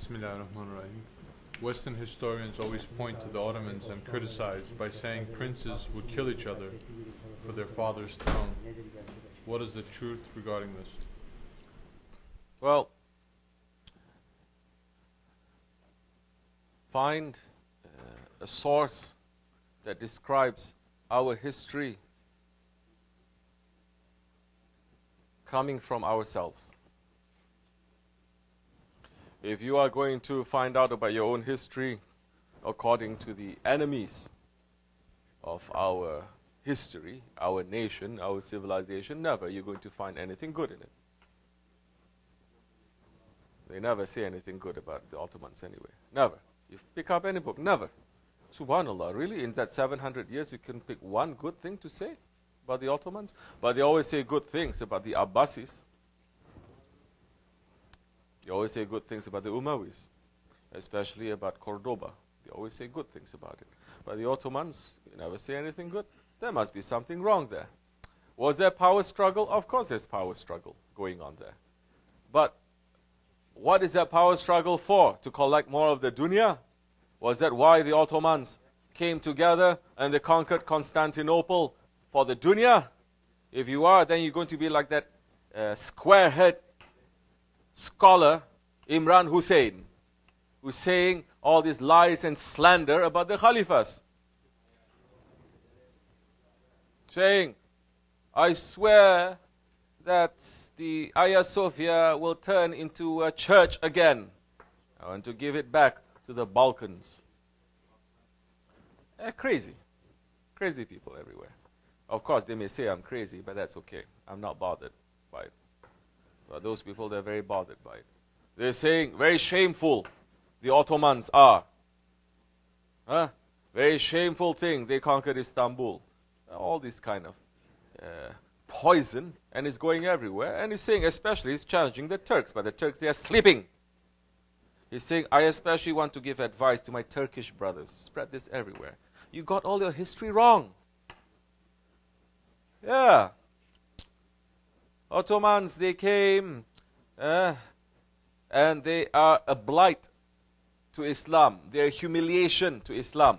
Bismillahirrahmanirrahim. Western historians always point to the Ottomans and criticize by saying princes would kill each other for their father's throne. What is the truth regarding this? Well, find a source that describes our history coming from ourselves. If you are going to find out about your own history according to the enemies of our history, our nation, our civilization, never you're going to find anything good in it. They never say anything good about the Ottomans anyway. Never. You pick up any book, never. Subhanallah, really? In that 700 years you can pick one good thing to say about the Ottomans? But they always say good things about the Abbasis. They always say good things about the Umayyas, especially about Cordoba. They always say good things about it. But the Ottomans, you never say anything good. There must be something wrong there. Was there power struggle? Of course there's power struggle going on there. But what is that power struggle for? To collect more of the dunya? Was that why the Ottomans came together and they conquered Constantinople for the dunya? If you are, then you're going to be like that squarehead scholar Imran Hussein, who's saying all these lies and slander about the Khalifas. Saying, I swear that the Hagia Sophia will turn into a church again. I want to give it back to the Balkans. Crazy. Crazy people everywhere. Of course, they may say I'm crazy, but that's okay. I'm not bothered by it. But those people, they're very bothered by it. They're saying, very shameful, the Ottomans are. Very shameful thing, they conquered Istanbul. All this kind of poison, and it's going everywhere. And he's saying, especially, he's challenging the Turks, but the Turks, they are sleeping. He's saying, I especially want to give advice to my Turkish brothers. Spread this everywhere. You got all your history wrong. Yeah. Ottomans, they came, and they are a blight to Islam. They are a humiliation to Islam.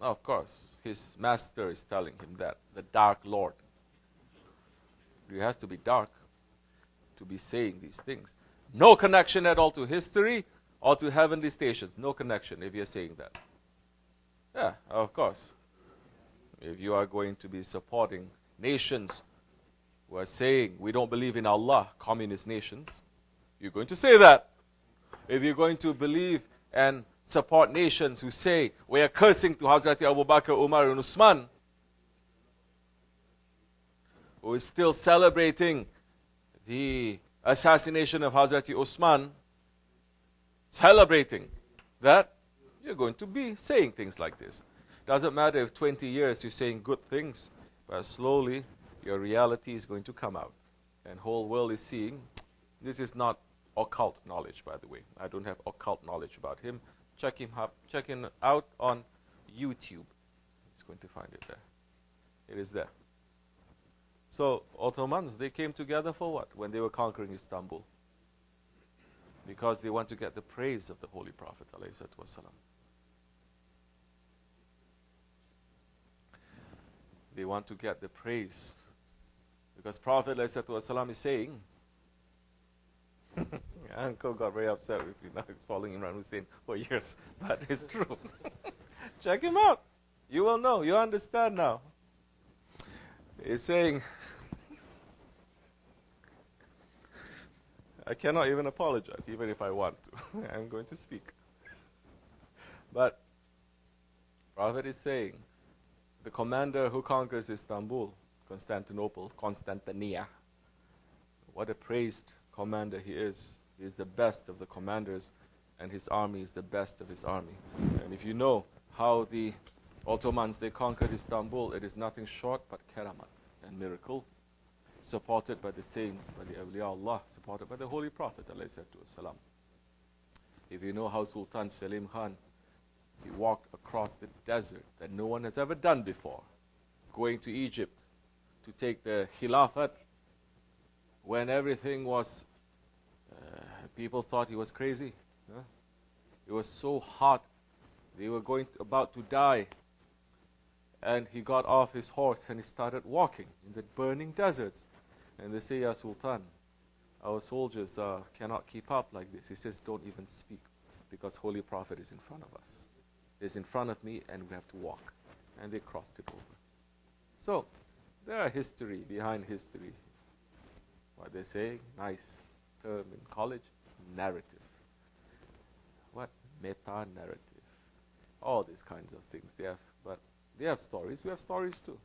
Of course, his master is telling him that, the Dark Lord. He has to be dark to be saying these things. No connection at all to history or to heavenly stations. No connection if you're saying that. Yeah, of course. If you are going to be supporting nations who are saying, we don't believe in Allah, communist nations, you're going to say that. If you're going to believe and support nations who say, we are cursing to Hazrat Abu Bakr, Umar and Usman, who is still celebrating the assassination of Hazrat Usman, celebrating that, you're going to be saying things like this. Doesn't matter if 20 years you're saying good things, but slowly your reality is going to come out. And whole world is seeing, this is not occult knowledge, by the way. I don't have occult knowledge about him. Check him out on YouTube. He's going to find it there. It is there. So, Ottomans, they came together for what? When they were conquering Istanbul. Because they want to get the praise of the Holy Prophet ﷺ. They want to get the praise. Because Prophet ﷺ is saying, Uncle got very upset with me now. He's following Imran Hussein for years. But it's true. Check him out. You will know. You understand now. He's saying, I cannot even apologize, even if I want to. I'm going to speak. But Prophet is saying, the commander who conquers Istanbul, Constantinople, Constantinople, what a praised commander he is. He is the best of the commanders, and his army is the best of his army. And if you know how the Ottomans, they conquered Istanbul, it is nothing short but karamat and miracle, supported by the saints, by the awliya Allah, supported by the Holy Prophet ﷺ. If you know how Sultan Selim Khan, he walked across the desert that no one has ever done before, going to Egypt to take the Khilafat when everything was People thought he was crazy. Huh? It was so hot. They were about to die. And he got off his horse and he started walking in the burning deserts. And they say, Ya Sultan, our soldiers cannot keep up like this. He says, don't even speak, because Holy Prophet is in front of us. He's in front of me and we have to walk. And they crossed it over. So, there are history behind history. What they say, nice term in college, narrative. What? Meta-narrative. All these kinds of things they have, but they have stories. We have stories too.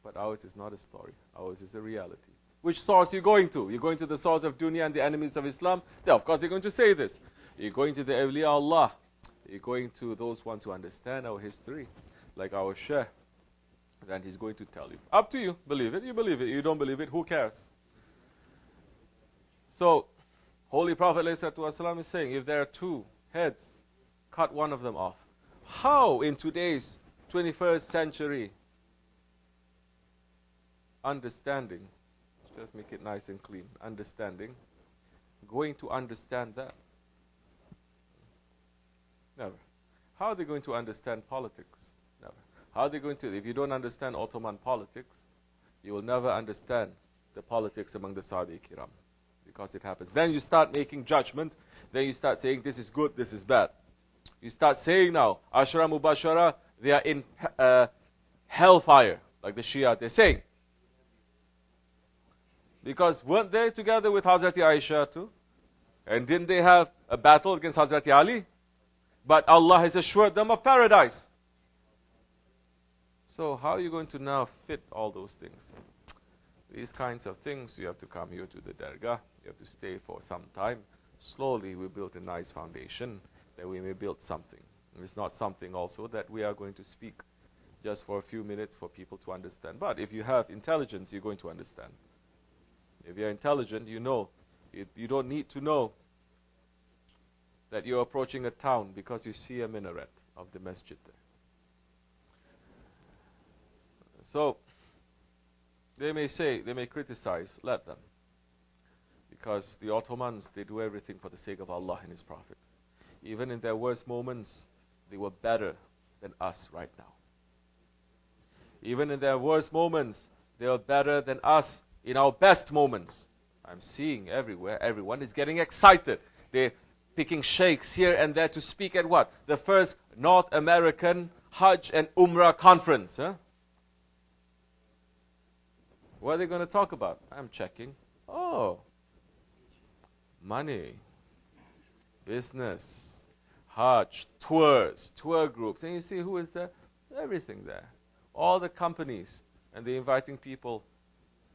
But ours is not a story. Ours is a reality. Which source are you going to? You're going to the source of dunya and the enemies of Islam? Then of course you're going to say this. You're going to the awliya Allah. You're going to those ones who understand our history, like our Shaykh. Then he's going to tell you. Up to you. Believe it. You believe it. You don't believe it. Who cares? So, Holy Prophet ﷺ is saying, if there are two heads, cut one of them off. How in today's 21st century understanding, just make it nice and clean, understanding, going to understand that? Never. How are they going to understand politics? Never. How are they going to? If you don't understand Ottoman politics, you will never understand the politics among the Sahabi Kiram. Because it happens. Then you start making judgment. Then you start saying this is good, this is bad. You start saying now, Ashra Mubashara, they are in hellfire, like the Shia, they're saying. Because weren't they together with Hazrati Aisha too? And didn't they have a battle against Hazrati Ali? But Allah has assured them of paradise. So how are you going to now fit all those things? These kinds of things, you have to come here to the Dargah. You have to stay for some time. Slowly we build a nice foundation that we may build something. And it's not something also that we are going to speak just for a few minutes for people to understand. But if you have intelligence, you're going to understand. If you're intelligent, you know. You don't need to know that you're approaching a town because you see a minaret of the masjid there. So, they may say, they may criticize, let them. Because the Ottomans, they do everything for the sake of Allah and His Prophet. Even in their worst moments, they were better than us right now. Even in their worst moments, they were better than us in our best moments. I'm seeing everywhere, everyone is getting excited. They're picking sheikhs here and there to speak at what? The first North American Hajj and Umrah conference. Huh? What are they going to talk about? I'm checking. Oh, money, business, Hajj, tours, tour groups. And you see who is there? Everything there. All the companies. And they're inviting people.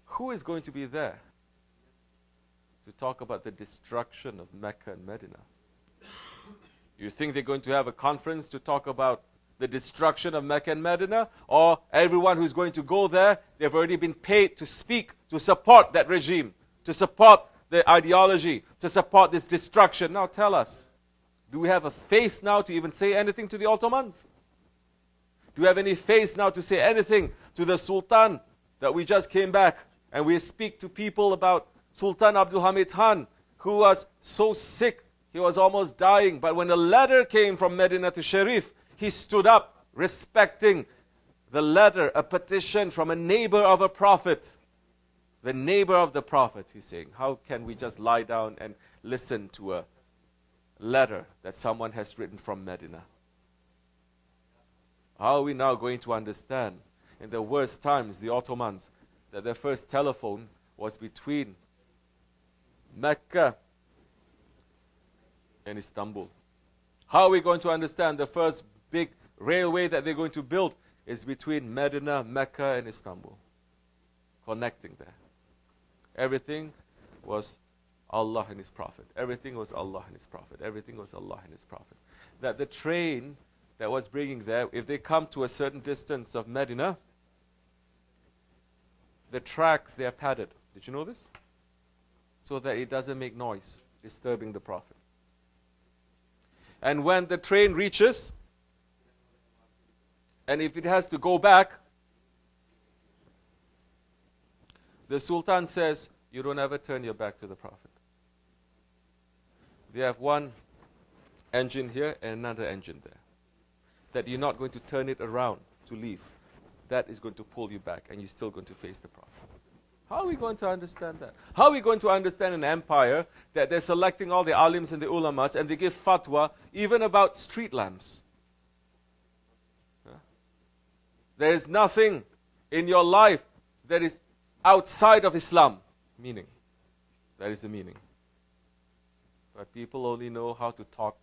Who is going to be there to talk about the destruction of Mecca and Medina? You think they're going to have a conference to talk about the destruction of Mecca and Medina? Or everyone who's going to go there, they've already been paid to speak, to support that regime, to support the ideology, to support this destruction. Now tell us, do we have a face now to even say anything to the Ottomans? Do we have any face now to say anything to the Sultan that we just came back? And we speak to people about Sultan Abdul Hamid Khan, who was so sick, he was almost dying. But when a letter came from Medina to Sharif, he stood up, respecting the letter, a petition from a neighbor of a prophet. The neighbor of the prophet, he's saying, how can we just lie down and listen to a letter that someone has written from Medina? How are we now going to understand, in the worst times, the Ottomans, that their first telephone was between Mecca and Istanbul? How are we going to understand the first big railway that they're going to build is between Medina, Mecca, and Istanbul, connecting there? Everything was Allah and His Prophet. Everything was Allah and His Prophet. Everything was Allah and His Prophet. That the train that was bringing there, if they come to a certain distance of Medina, the tracks, they are padded. Did you know this? So that it doesn't make noise, disturbing the Prophet. And when the train reaches, and if it has to go back, the Sultan says, you don't ever turn your back to the Prophet. they have one engine here and another engine there. That you're not going to turn it around to leave. That is going to pull you back, and you're still going to face the problem. How are we going to understand that? How are we going to understand an empire that they're selecting all the alims and the ulamas and they give fatwa even about street lamps? Yeah? There is nothing in your life that is outside of Islam. Meaning. That is the meaning. But people only know how to talk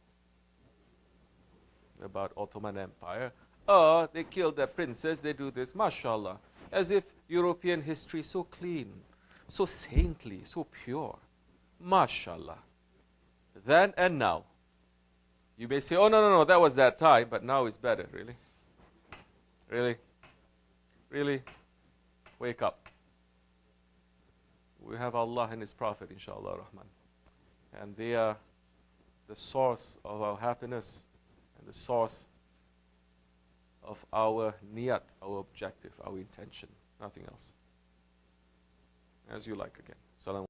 about Ottoman Empire. Oh, they killed their princess, they do this, mashallah. As if European history is so clean, so saintly, so pure. Mashallah. Then and now. You may say, oh, no, that was that time, but now it's better. Really? Really? Really? Wake up. We have Allah and His Prophet, inshallah rahman. And they are the source of our happiness and the source of our niyat, our objective, our intention. Nothing else. As you like again. Salam.